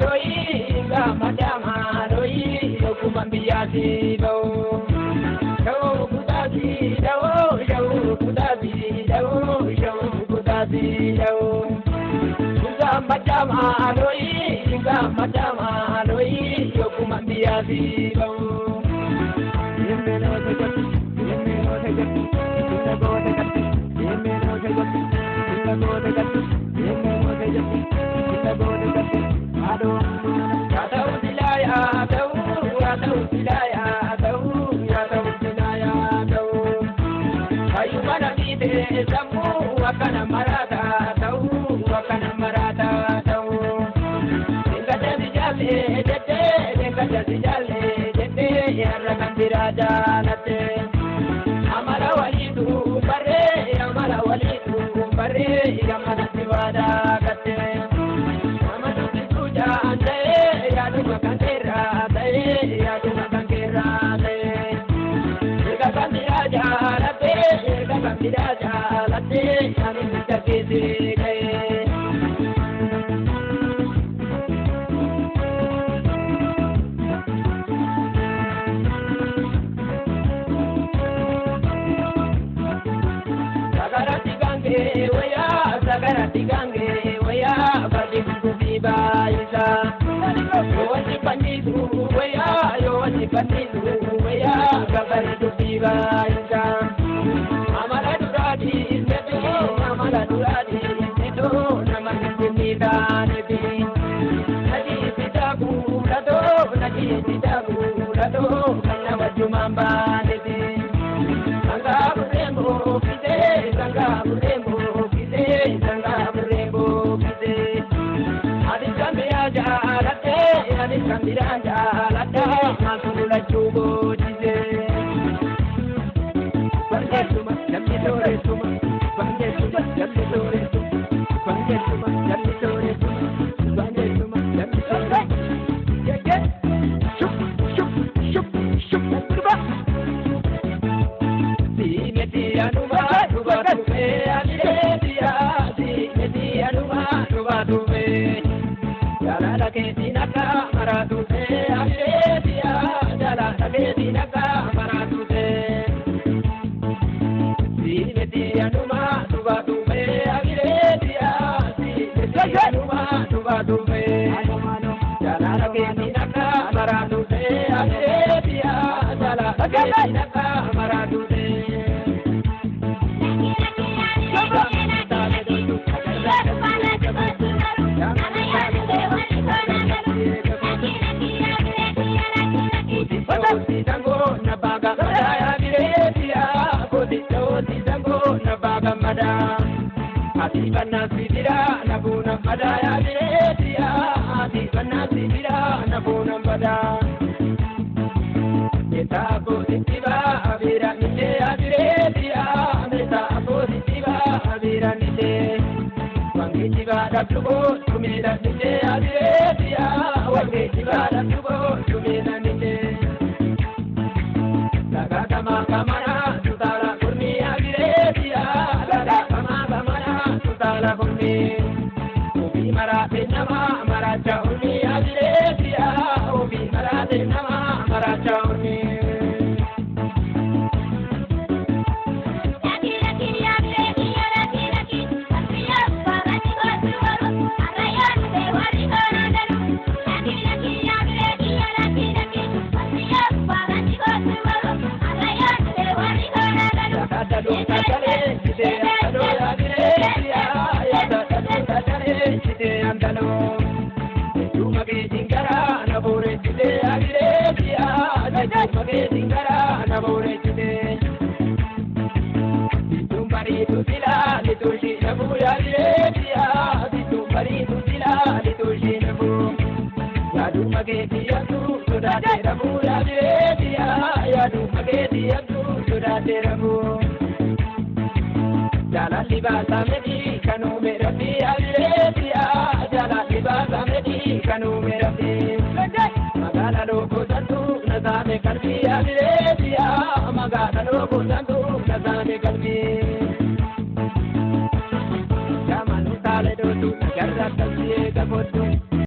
doi ga madama doi dokuman biasi bau jauh kudasi jauh kudasi jauh kudasi jauh ga madama doi dokuman biasi bau yemeno tegak kita go tegak yemeno tegak kita go tegak yemeno tegak kita go tegak aduh ya tahu silaya tahu ya tahu silaya tahu ya tahu silaya tahu ayu mana kita samu akan marata tahu akan marata tahu tinggal jadi jale jete ya rakan diraja nate amala walidu bare amala tiwada kate amala tuja ande ya duma kandera ya duma kandera ega kandiraja late ani mutakese gaye Sagarati gange waya badi kubiba isa yowanti pandidu waya gabari kubiba isa amala duradi nedo namani kumida nebi nadi pitaku lado kana wajumamba nebi sanga burembo kide Kambiranja lada masula chubo dize Bangge suma jammi dore suma Bangge suma jammi dore suma Bangge suma jammi dore suma Bangge suma jammi dore Ye Shup Kurba Si meti anuma Ruba tuve Alire dia Si meti anuma Ruba tuve Jalala ke dinaka maratu se agedia jalala ke dinaka maratu se Sibeti anuma tuba tume agedia Sibeti anuma tuba tume jalala ke dinaka maratu se agedia jalala ke dinaka maratu se Ati bana sidira nabuna pada ya biretia ati bana sidira nabuna pada Eta positiva avira nite abiretia meta positiva avira nite Wangitiva datubo tumira nite abiretia wangitiva datubo tumira nite Laga kama kamara tutara kurmi abiretia laga kama Tala kurmi, ubi marate nama maracha urmi abiretia, ubi marate nama maracha urmi. Jala libasa medi kanu merabi abiretia jala libasa medi kanu merabi magala logo santu nazame kalbi abiretia magala logo santu nazame kalbi jamanu tale do tu jarra kalbi gabotu